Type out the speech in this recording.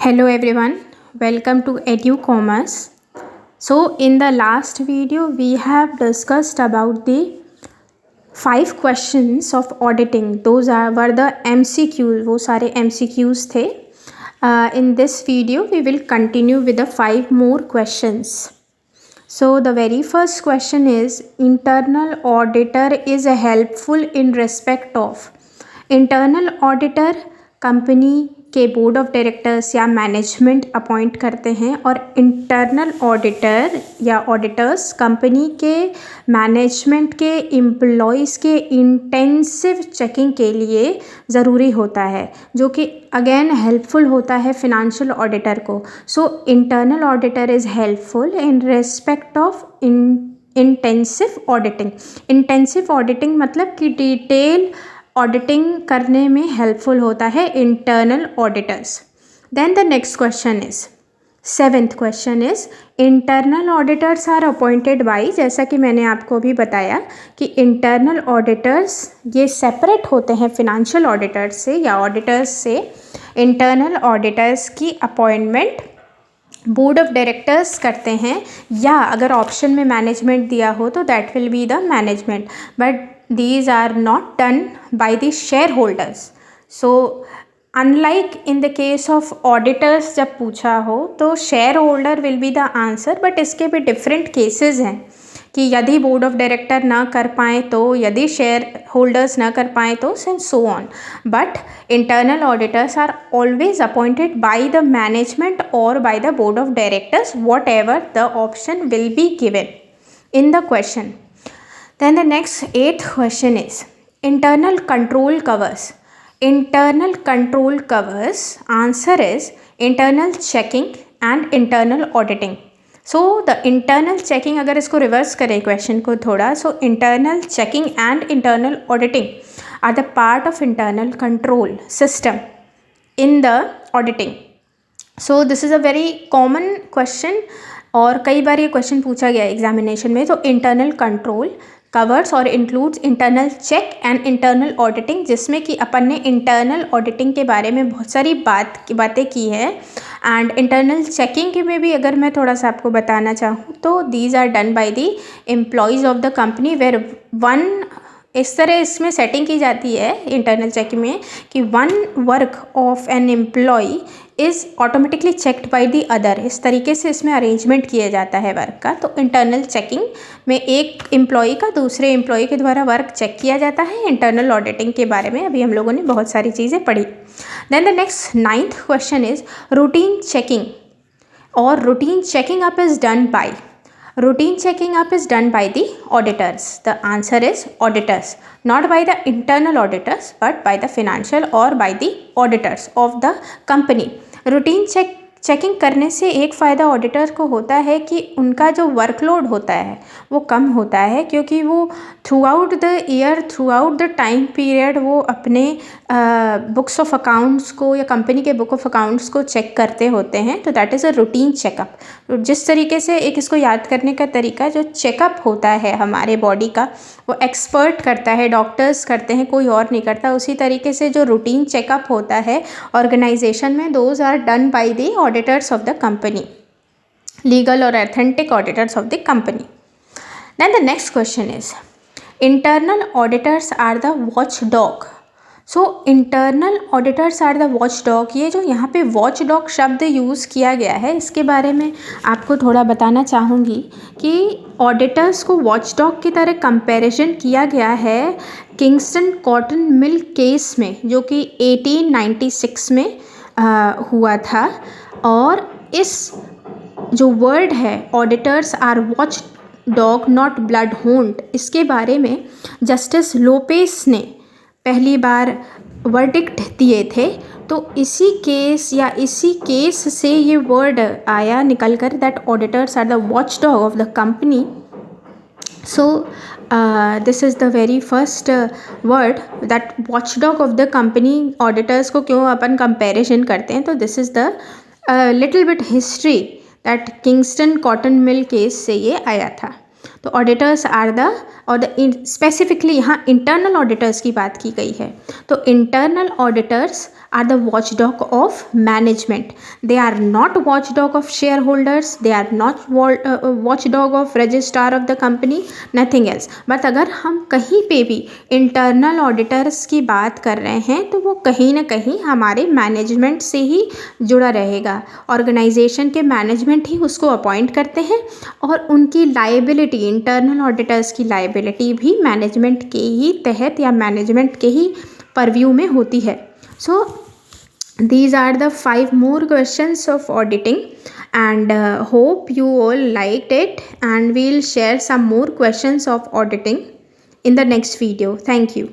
Hello everyone, welcome to EduCommerce. So in the last video we have discussed about the 5 questions of auditing. Were the MCQs, वो सारे MCQs थे. In this video we will continue with the 5 more questions. So the very first question is, internal auditor is helpful in respect of. Internal auditor company के board of directors या management appoint करते हैं और internal auditor या auditors company के management के employees के intensive checking के लिए ज़रूरी होता है, जो कि अगेन हेल्पफुल होता है फिनेंशियल ऑडिटर को. So internal auditor is helpful in respect of intensive auditing. Intensive auditing मतलब कि डिटेल ऑडिटिंग करने में हेल्पफुल होता है internal auditors. Then the next question is, 7th question is, internal auditors are appointed by. जैसा कि मैंने आपको अभी बताया कि इंटरनल ऑडिटर्स ये सेपरेट होते हैं फिनेंशियल ऑडिटर्स से या ऑडिटर्स से. इंटरनल ऑडिटर्स की अपॉइंटमेंट बोर्ड ऑफ डायरेक्टर्स करते हैं, या अगर ऑप्शन में मैनेजमेंट दिया हो तो that will be the management, but these are not done by the shareholders. So unlike in the case of auditors जब पूछा हो तो shareholder will be the answer, but इसके भी different cases हैं कि यदि बोर्ड ऑफ डायरेक्टर ना कर पाएँ तो, यदि शेयर होल्डर्स ना कर पाएँ तो, and so on. But internal auditors are always appointed by the management और by the board of directors, whatever the option will be given in the question. Then the next 8th question is, internal control covers. Internal control covers, answer is internal checking and internal auditing. So the internal checking, अगर इसको reverse करें question को थोड़ा, so internal checking and internal auditing are the part of internal control system in the auditing. So this is a very common question और कई बार ये question पूछा गया एग्जामिनेशन में. तो इंटरनल कंट्रोल कवर्स और includes internal check and internal auditing, जिसमें कि अपन ने इंटरनल ऑडिटिंग के बारे में बहुत सारी बातें की है. एंड इंटरनल चेकिंग के में भी अगर मैं थोड़ा सा आपको बताना चाहूँ तो these are done by the employees of the company, where one, इस तरह इसमें सेटिंग की जाती है इंटरनल चेकिंग में कि one work of an employee is automatically checked by the other. इस तरीके से इसमें अरेंजमेंट किया जाता है वर्क का. तो इंटरनल चेकिंग में एक एम्प्लॉय का दूसरे एम्प्लॉय के द्वारा वर्क चेक किया जाता है. इंटरनल ऑडिटिंग के बारे में अभी हम लोगों ने बहुत सारी चीज़ें पढ़ी. Then the next 9th question is, routine checking और routine checking up is done by. Routine checking up is done by the auditors. The answer is auditors, not by the internal auditors but by the financial or by the auditors of the company. Routine checking करने से एक फ़ायदा auditor को होता है कि उनका जो वर्कलोड होता है वो कम होता है, क्योंकि वो through out the year, through out the time period वो अपने बुक्स ऑफ अकाउंट्स को या कंपनी के बुक ऑफ अकाउंट्स को चेक करते होते हैं. तो that is a routine checkup. तो जिस तरीके से एक इसको याद करने का तरीका, जो चेकअप होता है हमारे बॉडी का वो एक्सपर्ट करता है, डॉक्टर्स करते हैं, कोई और नहीं करता. उसी तरीके से जो रूटीन चेकअप होता है ऑर्गेनाइजेशन में, those are done by the auditors of the company, legal और authentic auditors of the company. Then the next question is, internal auditors are the watch dog. So internal auditors are the watch dog. ये जो यहाँ पे watch dog शब्द use किया गया है, इसके बारे में आपको थोड़ा बताना चाहूँगी कि ऑडिटर्स को वॉच डॉग की तरह कंपैरिजन किया गया है किंगस्टन कॉटन मिल केस में, जो कि 1896 में हुआ था. और इस जो वर्ड है auditors are watchdog not bloodhound, इसके बारे में जस्टिस लोपेस ने पहली बार वर्डिक्ट दिए थे. तो इसी केस या इसी केस से ये वर्ड आया निकल कर, that auditors are the watch dog of the company. So this is the very first word, that watch dog of the company. Auditors को क्यों अपन कंपैरिजन करते हैं, तो this is the little bit history that Kingston Cotton Mill case से ये आया था. तो ऑडिटर्स आर द, और द स्पेसिफिकली यहाँ इंटरनल ऑडिटर्स की बात की गई है. तो internal auditors are the watchdog of management. They are not watchdog of shareholders, they are not watchdog of registrar of the company, nothing else. But अगर हम कहीं पे भी इंटरनल ऑडिटर्स की बात कर रहे हैं तो वो कहीं ना कहीं हमारे मैनेजमेंट से ही जुड़ा रहेगा. ऑर्गेनाइजेशन के मैनेजमेंट ही उसको अपॉइंट करते हैं और उनकी लाइबिलिटी, इंटरनल ऑडिटर्स की लाइबिलिटी भी मैनेजमेंट के ही तहत या मैनेजमेंट के ही परव्यू में होती है. So these are the 5 more questions of auditing, and hope you all liked it, and we'll share some more questions of auditing in the next video. Thank you.